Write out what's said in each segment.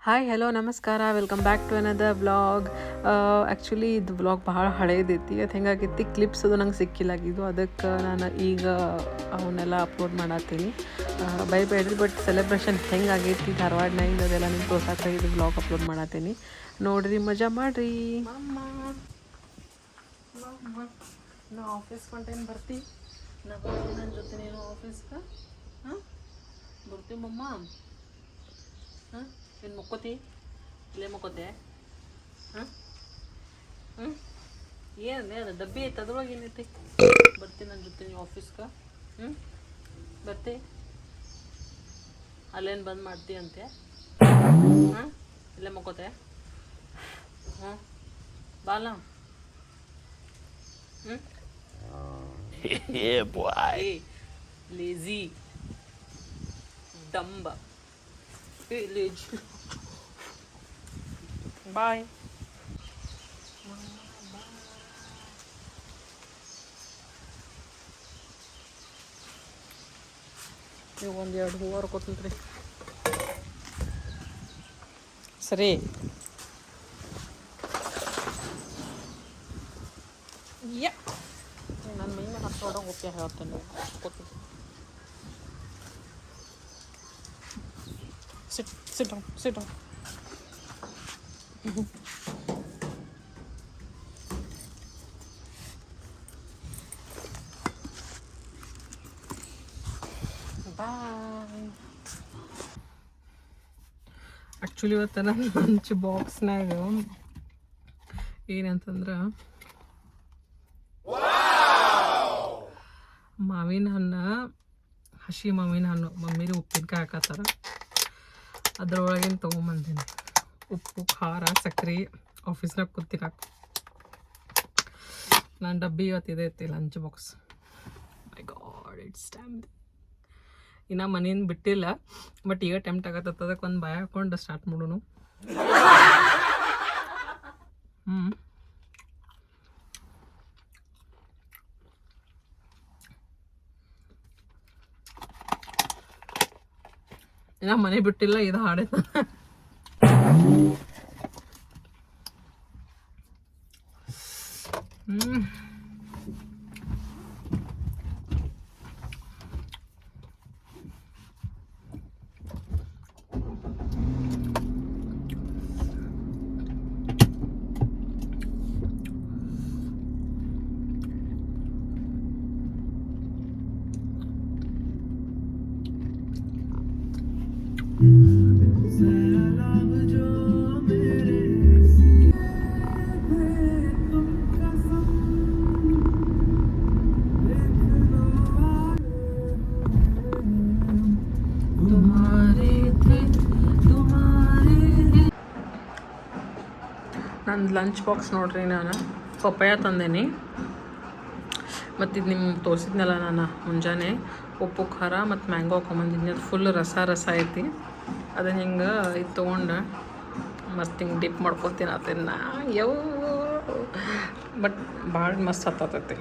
Hi hello ನಮಸ್ಕಾರ welcome back to another vlog. Actually ಇದು vlog ಭಾಳ ಹಳೇದೈತಿ. ಅದು ಹೆಂಗಾಗೈತಿ ಕ್ಲಿಪ್ಸ್ ಅದು ನಂಗೆ ಸಿಕ್ಕಿಲ್ಲಾಗಿದ್ದು, ಅದಕ್ಕೆ ನಾನು ಈಗ ಅವನ್ನೆಲ್ಲ ಅಪ್ಲೋಡ್ ಮಾಡತ್ತೀನಿ. ಬೈಬೇಡ್ರಿ, ಬಟ್ ಸೆಲೆಬ್ರೇಷನ್ ಹೆಂಗಾಗೈತಿ ಧಾರವಾಡನಾಗ ಅದೆಲ್ಲ ನಿಮ್ಗೆ ತೋರ್ಸಾಕ ಇದು ವ್ಲಾಗ್ ಅಪ್ಲೋಡ್ ಮಾಡತ್ತೀನಿ. ನೋಡ್ರಿ, ಮಜಾ ಮಾಡ್ರಿ. ನಾ ಆಫೀಸ್ಗೆ ಹೊಂಟೇನು ಬರ್ತಿ? ನಾ ಬರ್ತೀನಿ ನನ್ನ ಜೊತೆ ನೀನು ಆಫೀಸ್ಗೆ. ಹಾಂ ಬರ್ತೀವಿ ಮಮ್ಮ. ಹಾಂ ಏನು ಮುಕ್ಕೋತಿ? ಇಲ್ಲೇ ಮುಕ್ಕೋತೆ? ಹಾಂ ಏನು ಅದು ಡಬ್ಬಿ ಐತೆ, ಅದ್ರೊಳಗೆ ಏನೈತಿ? ಬರ್ತೀನಿ ನನ್ನ ಜೊತೆ ನೀವು ಆಫೀಸ್ಗೆ. ಬರ್ತಿ? ಅಲ್ಲೇನು ಬಂದ್ ಮಾಡ್ತಿ ಅಂತೆ? ಹಾಂ ಇಲ್ಲೇ ಮುಕ್ಕೋತೆ? ಹಾಂ ಬಾಲ. Yeah, boy. Lazy. Dumb. Village. Bye. ನೀವು ಒಂದೆರಡು ಹೂವು ಹರ್ಕೊತಂತ್ರಿ. ಸರಿ. ಯಾ ನನ್ನ ಮೈ ಮೇಲೆ ಹತ್ತೋಡೋಕೆ ಒಪ್ಪೆ ಹೇಳ್ತೇನೆ. Sit down. Bye. ಆ್ಯಕ್ಚುಲಿ ಇವತ್ತು ನನ್ನ ಲಂಚ್ ಬಾಕ್ಸ್ನಾಗ ಏನಂತಂದ್ರೆ ಮಾವಿನ ಹಣ್ಣು, ಹಸಿ ಮಾವಿನ ಹಣ್ಣು ಮಮ್ಮಿರಿ ಉಪ್ಪಿನಕಾಯಿ ಹಾಕತ್ತಾರ, ಅದ್ರೊಳಗೇನು ತೊಗೊಂಬಂದೀನಿ. ಉಪ್ಪು, ಖಾರ, ಸಕ್ಕರೆ ಆಫೀಸ್ನಾಗ ಕೂತಿನಾಕ. ನನ್ನ ಡಬ್ಬಿ ಇವತ್ತು ಐತಿ lunch box. My god, it's time. ಇನ್ನು ಮನೆಯಿಂದ ಬಿಟ್ಟಿಲ್ಲ, ಬಟ್ ಈಗ ಟೆಂಪ್ಟ್ ಆಗತ್ತದ. ಅದಕ್ಕೆ ಒಂದು ಬಾಯ ಹಾಕೊಂಡು ಸ್ಟಾರ್ಟ್ ಮಾಡೋನು. ಇನ್ನ ಮನೆ ಬಿಟ್ಟಿಲ್ಲ, ಇದು ಹಾಡೈತ. ನನ್ನ ಲಂಚ್ ಬಾಕ್ಸ್ ನೋಡ್ರಿ, ನಾನು ಪಪ್ಪಾಯ ತಂದೇನಿ. ಮತ್ತು ಇದು ನಿಮ್ಗೆ ತೋರಿಸಿದ್ನಲ್ಲ ನಾನು ಮುಂಜಾನೆ, ಉಪ್ಪು ಖಾರ ಮತ್ತು ಮ್ಯಾಂಗೋ ಹಾಕೊಂಬಂದಿದ್ನಿ. ಅದು ಫುಲ್ ರಸ ಐತಿ. ಅದನ್ನು ಹಿಂಗೆ ಇದು ತೊಗೊಂಡು ಮಸ್ತ್ ಹಿಂಗೆ ಡಿಪ್ ಮಾಡ್ಕೊತೀನಿ ಅದನ್ನು. ಬಟ್ ಭಾಳ ಮಸ್ತ್ ಹತ್ತತೈತಿ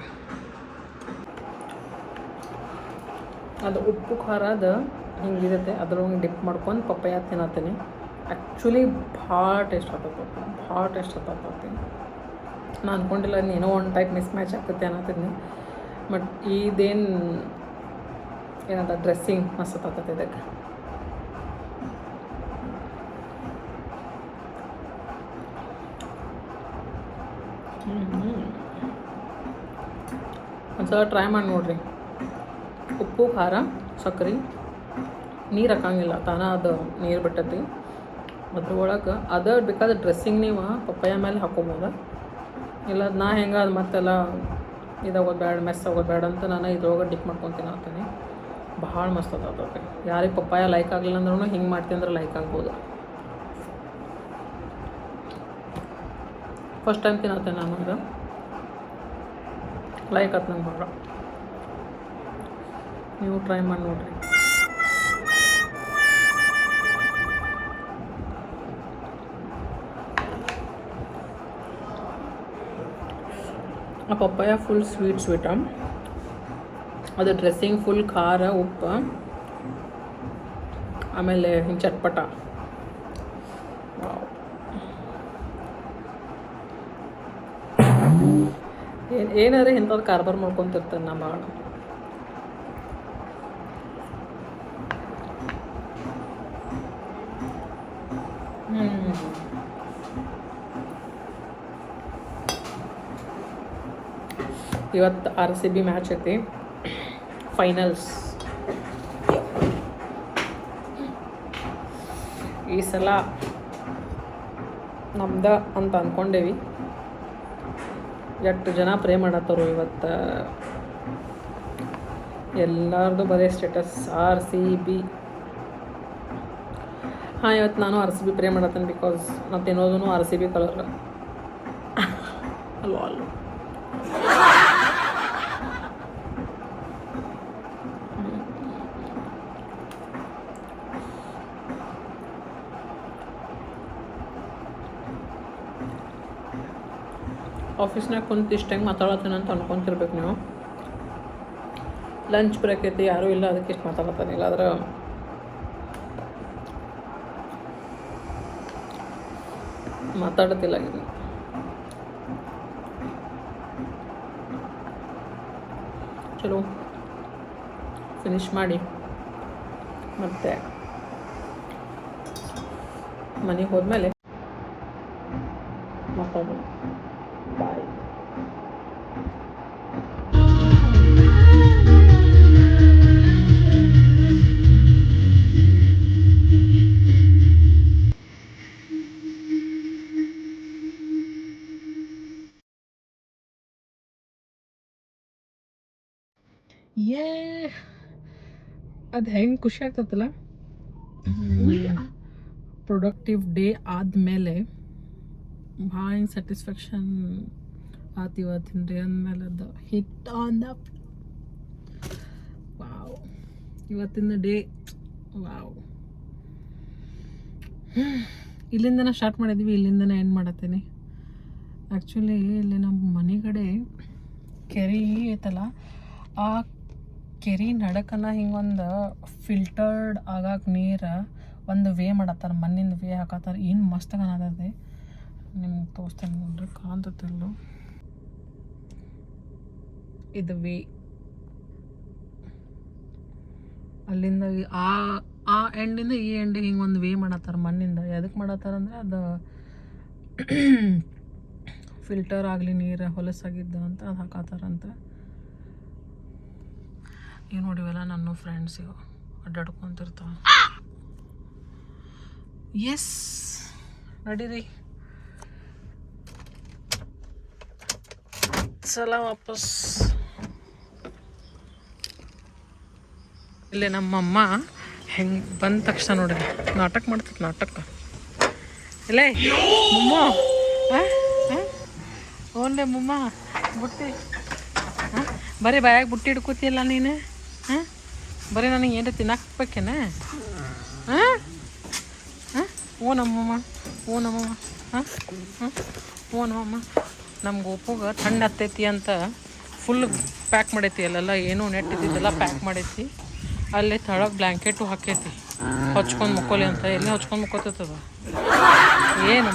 ಅದು. ಉಪ್ಪು ಖಾರದ ಹಿಂಗಿರುತ್ತೆ, ಅದ್ರೊಳಗೆ ಡಿಪ್ ಮಾಡ್ಕೊಂಡು ಪಪ್ಪಾಯ ತಿನ್ನತ್ತೀನಿ. ಆ್ಯಕ್ಚುಲಿ ಭಾಳ ಟೇಸ್ಟ್ ಹತ್ತೈತಿ. ನಾನು ಅಂದ್ಕೊಂಡಿಲ್ಲ ಏನೋ ಒಂದು ಟೈಪ್ ಮಿಸ್ ಮ್ಯಾಚ್ ಆಗ್ತೈತೆ ಅನ್ನತ್ತಿದ್ನಿ. ಬಟ್ ಇದೇನು ಏನಂತ ಡ್ರೆಸ್ಸಿಂಗ್ ಮಸ್ತ್ ಹತ್ತೈತೆ ಇದಕ್ಕೆ. ಒಂದ್ಸಲ ಟ್ರೈ ಮಾಡಿ ನೋಡಿರಿ. ಉಪ್ಪು, ಖಾರ, ಸಕ್ಕರೆ, ನೀರು ಹಾಕಂಗಿಲ್ಲ, ತಾನ ಅದು ನೀರು ಬಿಟ್ಟತಿ. ಅದ್ರೊಳಗೆ ಅದು ಬೇಕಾದ್ರೆ ಡ್ರೆಸ್ಸಿಂಗ್ ನೀವು ಪಪ್ಪಾಯ ಮೇಲೆ ಹಾಕೋಬೋದು. ಇಲ್ಲ ನಾ ಹೆಂಗೆ ಅದು ಮತ್ತೆಲ್ಲ ಇದಾಗೋದು ಬೇಡ, ಮೆಸ್ ಆಗೋದು ಬೇಡ ಅಂತ ನಾನು ಇದ್ರೊಳಗೆ ಡಿಪ್ ಮಾಡ್ಕೊತೀನಿ ಅಂತೀನಿ. ಭಾಳ ಮಸ್ತ್ ಆಗ್ತೈತೆ. ಯಾರಿಗೆ ಪಪ್ಪಾಯ ಲೈಕ್ ಆಗಲಿಲ್ಲ ಅಂದ್ರೂ ಹಿಂಗೆ ಮಾಡ್ತೀನಿ ಅಂದ್ರೆ ಲೈಕ್ ಆಗ್ಬೋದು. ಫಸ್ಟ್ ಟೈಮ್ ತಿನ್ನತ್ತೆ ನಾನು, ಇದು ಲೈಕ್ ಆಯ್ತು ನಂಗೆ ಭಾಳ. ನೀವು ಟ್ರೈ ಮಾಡಿ ನೋಡಿರಿ. ಆ ಪಪ್ಪಾಯ ಫುಲ್ ಸ್ವೀಟ್, ಅದು ಡ್ರೆಸ್ಸಿಂಗ್ ಫುಲ್ ಖಾರ, ಉಪ್ಪು, ಆಮೇಲೆ ಹಿಂಗೆ ಚಟ್ಪಟ ಏನಾದ್ರೆ ಇಂಥದ್ದು ಕಾರ್ಬಾರ್ ಮಾಡ್ಕೊತಿರ್ತಾನೆ ನಾ ಭಾಳ. ಇವತ್ತು RCB ಮ್ಯಾಚ್ ಐತಿ, ಫೈನಲ್ಸ್. ಈ ಸಲ ನಮ್ದ ಅಂತ ಅಂದ್ಕೊಂಡೇವಿ. ಎಷ್ಟು ಜನ ಪ್ರೇ ಮಾಡತ್ತರು ಇವತ್ತು. ಎಲ್ಲರದು ಬರೀ ಸ್ಟೇಟಸ್ RCB. ಹಾಂ, ಇವತ್ತು ನಾನು RCB ಪ್ರೇ ಮಾಡತ್ತೇನೆ. ಬಿಕಾಸ್ ನಾನು ತಿನ್ನೋದು RCB ಕಲರ್ ಅಲ್ವಾ. ಆಫೀಸ್ನಾಗ ಕುಂತು ಇಷ್ಟು ಹೆಂಗೆ ಮಾತಾಡತ್ತೇನೆ ಅಂತ ಅನ್ಕೊಂತಿರ್ಬೇಕು ನೀವು. ಲಂಚ್ ಬ್ರೇಕ್ ಐತಿ, ಯಾರೂ ಇಲ್ಲ, ಅದಕ್ಕೆ ಇಷ್ಟು ಮಾತಾಡತ್ತಾನೆ. ಇಲ್ಲಾದ್ರೆ ಮಾತಾಡತ್ತಿಲ್ಲ. ಚಲೋ ಫಿನಿಶ್ ಮಾಡಿ ಮತ್ತೆ ಮನೆಗೆ ಹೋದ್ಮೇಲೆ ಮಾತಾಡೋಣ. ಬಾಯ್. ಅದು ಹೆಂಗೆ ಖುಷಿ ಆಗ್ತತ್ತಲ್ಲ, ಪ್ರೊಡಕ್ಟಿವ್ ಡೇ ಆದಮೇಲೆ ಭಾಳ ಸ್ಯಾಟಿಸ್ಫ್ಯಾಕ್ಷನ್ ಆತು ಇವತ್ತಿನ ಡೇ ಅಂದಮೇಲೆ. ಅದು ಹಿಟ್ ಆನ್ ದ ವಾವ್. ಇವತ್ತಿನ ಡೇ ವಾವ್. ಇಲ್ಲಿಂದನೇ ಸ್ಟಾರ್ಟ್ ಮಾಡಿದ್ವಿ, ಇಲ್ಲಿಂದನೇ ಎಂಡ್ ಮಾಡತ್ತೇನೆ. ಆ್ಯಕ್ಚುಲಿ ಇಲ್ಲಿ ನಮ್ಮ ಮನೆ ಕಡೆ ಕೆರೆ ಐತಲ್ಲ, ಆ ಕೆರೆ ನಡಕನ ಹಿಂಗೊಂದು ಫಿಲ್ಟರ್ಡ್ ಆಗಾಕ ನೀರು ಒಂದು ವೇ ಮಾಡತ್ತಾರ, ಮಣ್ಣಿಂದ ವೇ ಹಾಕತ್ತಾರ. ಏನು ಮಸ್ತ್ ಕಾಣತದೆ, ನಿಮ್ಗೆ ತೋರಿಸ್ತೇನೆ ನೋಡ್ರಿ, ಕಾಣ್ತತಿಲ್ಲ ಇದು ವೇ. ಅಲ್ಲಿಂದ ಆ ಎಂಡಿಂದ ಈ ಎಂಡಿಗೆ ಹಿಂಗೆ ಒಂದು ವೇ ಮಾಡತ್ತಾರ ಮಣ್ಣಿಂದ. ಎದಕ್ಕೆ ಮಾಡತ್ತಾರ ಅಂದರೆ ಅದು ಫಿಲ್ಟರ್ ಆಗಲಿ ನೀರು ಹೊಲಸಾಗಿದ್ದ ಅಂತ ಅದು ಹಾಕತ್ತಾರಂತ. ಈಗ ನೋಡಿವಲ್ಲ ನನ್ನ ಫ್ರೆಂಡ್ಸ್ ಅಡ್ಡಾಡ್ಕೊಂತಿರ್ತಾವ. ಎಸ್, ನಡೀರಿ ಸಲ ವಾಪಸ್. ಇಲ್ಲಿ ನಮ್ಮಮ್ಮ ಹೆಂಗೆ ಬಂದ ತಕ್ಷಣ ನೋಡಿರಿ ನಾಟಕ ಮಾಡ್ತೈತೆ. ನಾಟಕ ಇಲ್ಲೇ ಮುಮ್ಮ, ಓನ್ಲೆ ಮುಮ್ಮ ಬುಟ್ಟಿ, ಬರೀ ಬಾಯಾಗ ಬುಟ್ಟಿ ಹಿಡ್ಕೋತಿಯಲ್ಲ ನೀನು. ಬರೀ ನನಗೆ ಏನು ತಿನ್ನಕ್ಬೇಕೇನೆ? ಓ ನಮ್ಮಮ್ಮ, ಓ ನಮ್ಮಮ್ಮ, ಓ ನಮ್ಮಮ್ಮ. ನಮ್ಮ ಗೋಪುಗೆ ಥಂಡ್ ಹತ್ತೈತಿ ಅಂತ ಫುಲ್ ಪ್ಯಾಕ್ ಮಾಡೈತಿ. ಅಲ್ಲೆಲ್ಲ ಏನೂ ನೆಟ್ ಇದ್ದಿದ್ದೆಲ್ಲ ಪ್ಯಾಕ್ ಮಾಡೈತಿ. ಅಲ್ಲೇ ತಳಗೆ ಬ್ಲ್ಯಾಂಕೆಟು ಹಾಕೈತಿ, ಹೊಚ್ಕೊಂಡು ಮುಕ್ಕೋಲಿ ಅಂತ. ಎಲ್ಲಿ ಹೊಚ್ಕೊಂಡು ಮುಕ್ಕೋತದ? ಏನು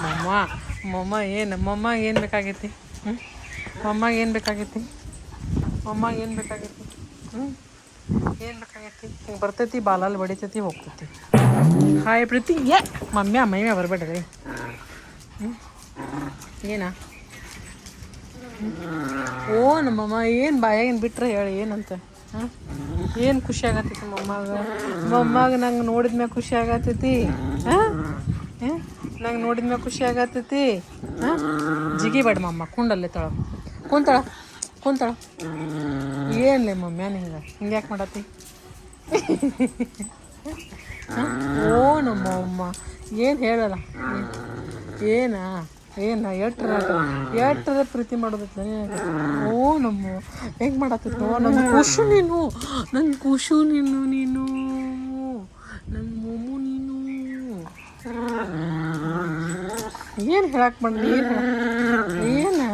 ಮಮ್ಮ ಏನು ಏನು ಬೇಕಾಗೈತಿ? ಮಮ್ಮಗೆ ಏನು ಬೇಕಾಗೈತಿ? ಮಮ್ಮಗೆ ಏನು ಬೇಕಾಗೈತಿ? ಏನು ಬೇಕಾಗೈತಿ? ಹಿಂಗೆ ಬರ್ತೈತಿ, ಬಾಲಲ್ಲಿ ಬಡಿತೈತಿ, ಹೋಗ್ತೈತಿ. ಹಾಯ್ ಪ್ರೀತಿ. ಮಮ್ಮಿ ಬರಬೇಡ್ರಿ. ಏನ ಓ ನಮ್ಮಮ್ಮ ಏನು ಬಾಯಾಗಿನ ಬಿಟ್ರೆ ಹೇಳಿ ಏನಂತ. ಏನು ಖುಷಿ ಆಗತ್ತೈತಿ ಮಮ್ಮಗೆ ನಂಗೆ ನೋಡಿದ್ಮ್ಯಾಗ ಖುಷಿ ಆಗತ್ತೈತಿ. ನಂಗೆ ನೋಡಿದ್ಮ್ಯಾಗ ಖುಷಿ ಆಗತ್ತೈತಿ. ಜಿಗಿ ಬೇಡ ಮಮ್ಮ, ಕುಂಡಲ್ಲೇ ಕುಂತಾಳ. ಏನ್ಲೇ ಮಮ್ಮ್ಯಾ ಹಿಂಗೆ ಯಾಕೆ ಮಾಡತ್ತಿ? ಓ ನಮ್ಮಮ್ಮ ಏನು ಹೇಳಲ್ಲ. ಎಟ್ಟರ ಪ್ರೀತಿ ಮಾಡೋದೈತೆ. ಓ ನಮ್ಮ ಹೆಂಗೆ ಮಾಡತ್ತಿತ್ತು ನನ್ನ ಖುಷು ನೀನು, ನನ್ನ ನನ್ನ ಮೊಮ್ಮು ನೀನು. ಏನು ಹೇಳಕ್ಕೆ ಮಾಡಲಿ? ಏನು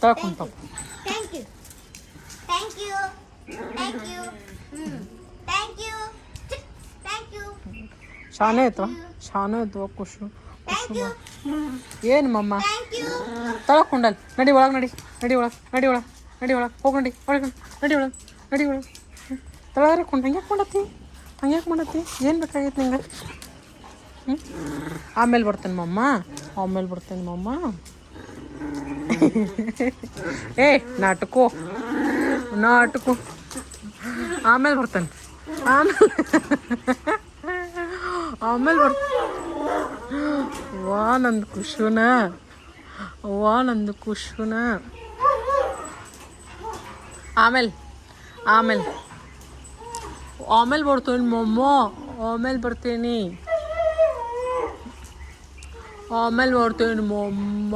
ತಗೊಂಡು ಪಾಪ. Thank you. ಶಾನೆ ಆಯ್ತವ ಶಾನೆ ಆಯ್ತವ ಖುಷು ಖುಷು ಏನು ಮಮ್ಮ ತಳಕ್ ಕುಂಡಲ್ ನಡಿ ಒಳಗೆ ನಡಿ ನಡಿ ಒಳಗೆ ನಡಿ ಒಳಗೆ ನಡಿ ಒಳಗೆ ಹೋಗಿ ನಡಿ ಒಳಗೆ ನಡಿ ಒಳಗೆ ನಡಿ ಒಳಗೆ ತಳಗಾರ ಕೊಂಡು ಹಂಗ್ಯಾಕೆ ಮಾಡತ್ತಿ ಏನು ಬೇಕಾಗೈತೆ ನಿಂಗೆ ಆಮೇಲೆ ಬರ್ತೇನೆ ಮಮ್ಮ ಏ ನಾಟಕೋ ಆಮೇಲೆ ಬರ್ತೇನೆ ಆಮೇಲೆ ವಾ ನಂದು ಖುಷುನ ಆಮೇಲೆ ಬರ್ತೇನೆ ಮೊಮ್ಮ ಆಮೇಲೆ ಬರ್ತೇನೆ ಮೊಮ್ಮ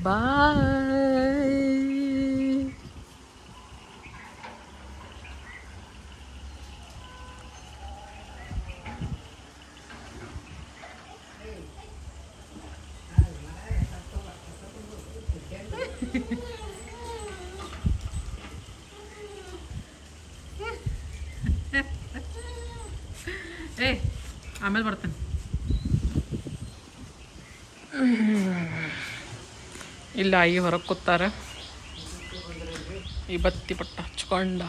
ಬಾಯ್ ಏ ಆಮೇಲೆ ಬರ್ತೇನೆ ಇಲ್ಲ ಈ ಹೊರಗೆ ಕೂತಾರ ಈ ಬತ್ತಿ ಪಟ್ಟ ಹಚ್ಕೊಂಡ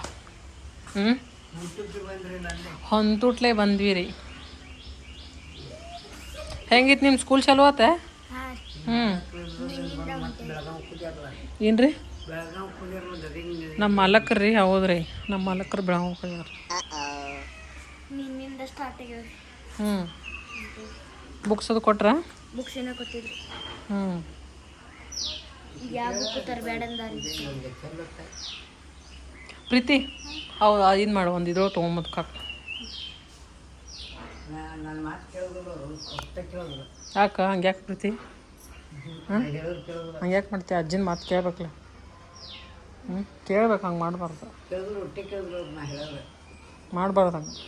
ಹೊಂತುಟ್ಲೆ ಬಂದ್ವಿ ರೀ ಹೆಂಗಿತ್ತು ನಿಮ್ಮ ಸ್ಕೂಲ್ ಚಲೋ ಆತ ಏನ್ರಿ ನಮ್ಮ ಮಾಲಕರು ರೀ ಹೌದ್ರಿ ನಮ್ಮ ಮಾಲಕರು ಬೆಳಗಾವ್ ಹೋಗ್ಯಾರ ಬುಕ್ಸ್ ಅದು ಕೊಟ್ರ ಬುಕ್ಸ್ ಏನೋ ಕೊಟ್ಟಿದ್ರು ಪ್ರೀತಿ ಹೌದು ಇದು ಮಾಡು ಒಂದು ಇದ್ರೊಳಗೆ ತೊಗೊಂಬದು ಯಾಕ ಹಂಗ್ಯಾಕೆ ಪ್ರೀತಿ ಹಂಗ್ಯಾಕೆ ಮಾಡ್ತೀಯ ಅಜ್ಜಿನ ಮಾತು ಕೇಳ್ಬೇಕಲ್ಲ ಕೇಳ್ಬೇಕು ಹಂಗೆ ಮಾಡಬಾರ್ದು ಹಂಗೆ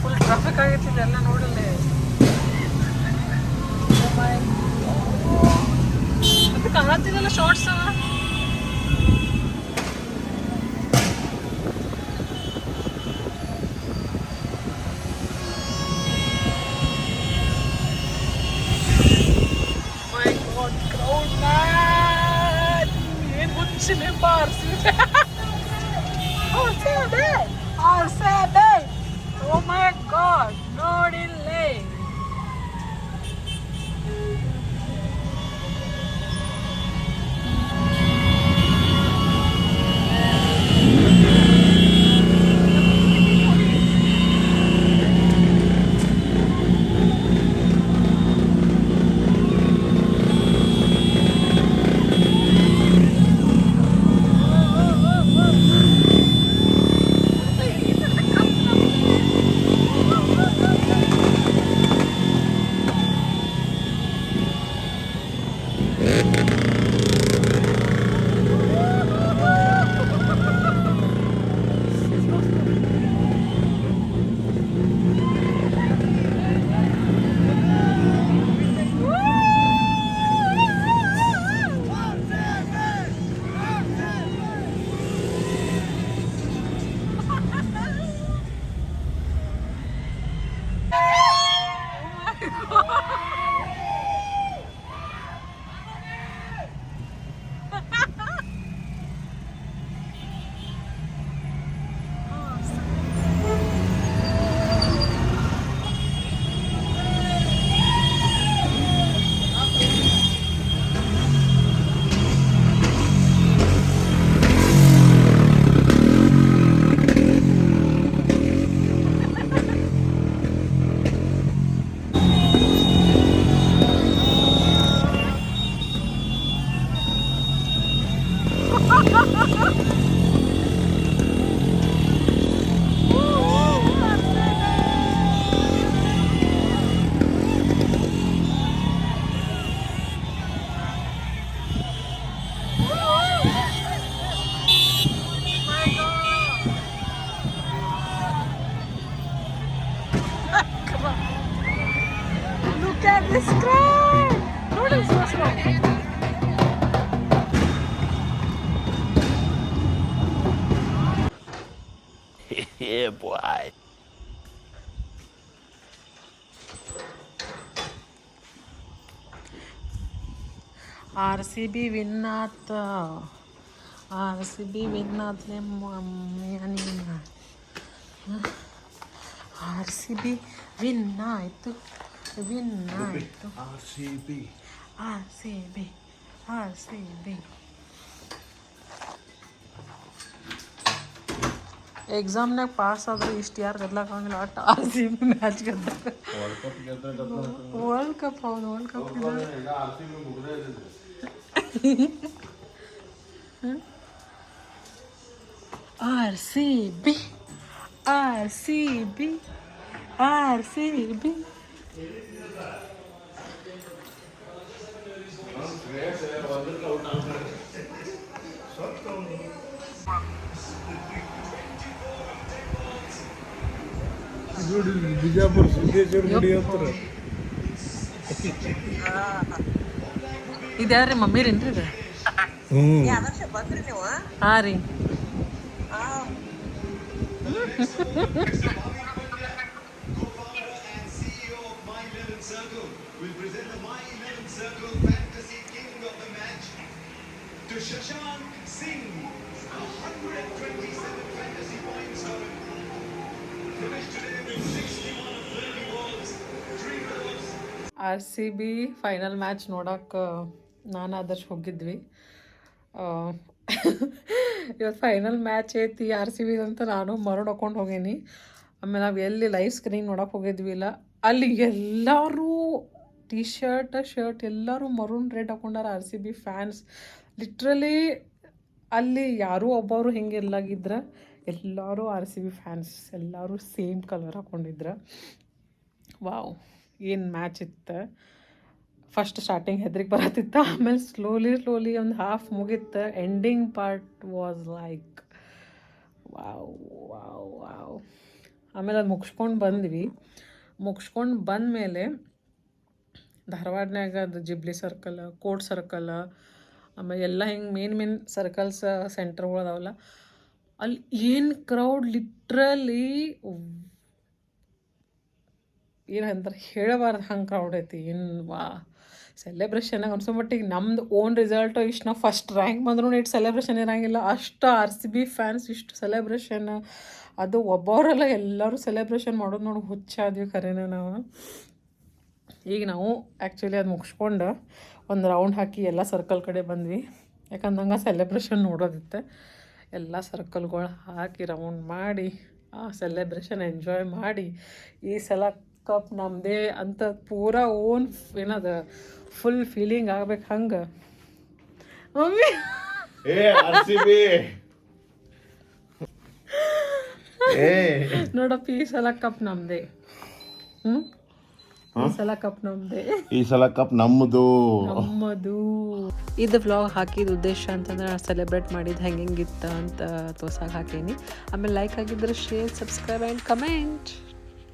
ಫುಲ್ ಟ್ರಾಫಿಕ್ ಆಗೈತಿ ಎಲ್ಲ ನೋಡಲ್ಲ ಅದು ಕಾಣತ್ತಿದಲ್ಲ ಶಾರ್ಟ್ಸ್ ಏನು ಹುಚ್ಚಿಲೆ ಬಾರಿಸಿ Oh my God, ನೋಡಿಲ್ಲೇ can describe. ನೋಡಿ slow. Yeah, boy. RCB win ಆತ. RCB win ಆದ್ಲೆ ಮಮ್ಮಿ RCB win ಆಯಿತು. RCB ಎಕ್ಸಾಮ್ನಾಗ ಪಾಸ್ ಆದ್ರೆ ಇಷ್ಟು ಯಾರು ಗೆದ್ಲಾಕಂಗಿಲ್ಲ ಒಟ್ಟು RCB ಮ್ಯಾಚ್ ಗೆದ್ದಾಗ. ವರ್ಲ್ಡ್ ಕಪ್ ಹೌದು, world cup RCB Bijapur Siddeshwara ಗುಡಿ ಹತ್ರ ಇದು ಯಾರ್ರಿ ಮಮ್ಮಿರೇನ್ರಿ ಇದು? ಹಾಂ ರೀ. RCB ಫೈನಲ್ ಮ್ಯಾಚ್ ನೋಡೋಕೆ ನಾನು ಆದರ್ಶ್ ಹೋಗಿದ್ವಿ. ಇವತ್ತು ಫೈನಲ್ ಮ್ಯಾಚ್ ಐತಿ RCB ಅಂತ ನಾನು ಮರಡ್ ಹಾಕೊಂಡು ಹೋಗೀನಿ. ಆಮೇಲೆ ನಾವು ಎಲ್ಲಿ ಲೈವ್ ಸ್ಕ್ರೀನ್ ನೋಡೋಕೆ ಹೋಗಿದ್ವಿ ಇಲ್ಲ, ಅಲ್ಲಿ ಎಲ್ಲರೂ ಶರ್ಟ್ ಎಲ್ಲರೂ ಮರೂನ್ ರೆಡ್ ಹಾಕೊಂಡಾರ RCB ಫ್ಯಾನ್ಸ್. ಲಿಟ್ರಲಿ ಅಲ್ಲಿ ಯಾರೂ ಒಬ್ಬರು ಹಿಂಗೆ ಇಲ್ಲಾಗಿದ್ರೆ ಎಲ್ಲರೂ RCB ಫ್ಯಾನ್ಸ್, ಎಲ್ಲರೂ ಸೇಮ್ ಕಲರ್ ಹಾಕ್ಕೊಂಡಿದ್ರು. ವಾವ್, ಏನು ಮ್ಯಾಚ್ ಇತ್ತು. ಫಸ್ಟ್ ಸ್ಟಾರ್ಟಿಂಗ್ ಹೆದ್ರಿಗೆ ಬರತ್ತಿತ್ತು, ಆಮೇಲೆ ಸ್ಲೋಲಿ ಒಂದು ಹಾಫ್ ಮುಗಿತ್ತು. Ending part was like wow. ಆಮೇಲೆ ಅದು ಮುಗಿಸ್ಕೊಂಡು ಬಂದ್ವಿ. ಮುಗಿಸ್ಕೊಂಡು ಬಂದಮೇಲೆ ಧಾರವಾಡನಾಗ ಅದು ಜಿಬ್ಲಿ ಸರ್ಕಲ್, ಕೋರ್ಟ್ ಸರ್ಕಲ್, ಆಮೇಲೆ ಎಲ್ಲ ಹಿಂಗೆ ಮೇನ್ ಸರ್ಕಲ್ಸ್ ಸೆಂಟರ್ಗಳು ಅದಾವಲ್ಲ, ಅಲ್ಲಿ ಏನು ಕ್ರೌಡ್ ಲಿಟ್ರಲಿ ಏನಂತಾರೆ ಹೇಳಬಾರ್ದು ಹಂಗೆ ಕ್ರೌಡ್ ಐತಿ. ಸೆಲೆಬ್ರೇಷನಾಗ ಅನ್ಸೋ ಮಟ್ಟಿಗೆ ನಮ್ದು ಓನ್ ರಿಸಲ್ಟು ಇಷ್ಟು ನಾವು ಫಸ್ಟ್ ರ್ಯಾಂಕ್ ಬಂದ್ರೂ ಇಷ್ಟು ಸೆಲೆಬ್ರೇಷನ್ ಇರೋಂಗಿಲ್ಲ. ಅಷ್ಟು RCB ಫ್ಯಾನ್ಸ್ ಇಷ್ಟು ಸೆಲೆಬ್ರೇಷನ್, ಅದು ಒಬ್ಬವರೆಲ್ಲ ಎಲ್ಲರೂ ಸೆಲೆಬ್ರೇಷನ್ ಮಾಡೋದು ನೋಡಿ ಹುಚ್ಚಾದ್ವಿ ಖರೇನ ನಾವು. ಈಗ ನಾವು ಆ್ಯಕ್ಚುಲಿ ಅದು ಮುಗಿಸ್ಕೊಂಡು ಒಂದು ರೌಂಡ್ ಹಾಕಿ ಎಲ್ಲ ಸರ್ಕಲ್ ಕಡೆ ಬಂದ್ವಿ. ಯಾಕಂದ್ರೆ ನಂಗೆ ಸೆಲೆಬ್ರೇಷನ್ ನೋಡೋದಿತ್ತು. ಎಲ್ಲ ಸರ್ಕಲ್ಗಳು ಹಾಕಿ ರೌಂಡ್ ಮಾಡಿ ಆ ಸೆಲೆಬ್ರೇಷನ್ ಎಂಜಾಯ್ ಮಾಡಿ ಈ ಸಲ ಕಪ್ ನಮ್ಮದೇ ಅಂತ ಪೂರಾ ಓನ್ ಏನದ ಫುಲ್ ಫೀಲಿಂಗ್ ಆಗ್ಬೇಕು ಹಂಗೆ. ಮಮ್ಮಿ ನೋಡಪ್ಪ, ಈ ಸಲ ಕಪ್ ನಮ್ಮದೇ. ಈ ಸಲ ಕಪ್ ನಮ್ಮದು. ಇದು ವ್ಲಾಗ್ ಹಾಕಿದ ಉದ್ದೇಶ ಅಂತಂದ್ರೆ ಸೆಲೆಬ್ರೇಟ್ ಮಾಡಿದ್ದು ಹೆಂಗಿತ್ತ ಅಂತ ತೋರ್ಸಕ್ಕೆ ಹಾಕೀನಿ. ಆಮೇಲೆ ಲೈಕ್ ಆಗಿದ್ರೆ ಶೇರ್, ಸಬ್ಸ್ಕ್ರೈಬ್ ಆ್ಯಂಡ್ ಕಮೆಂಟ್.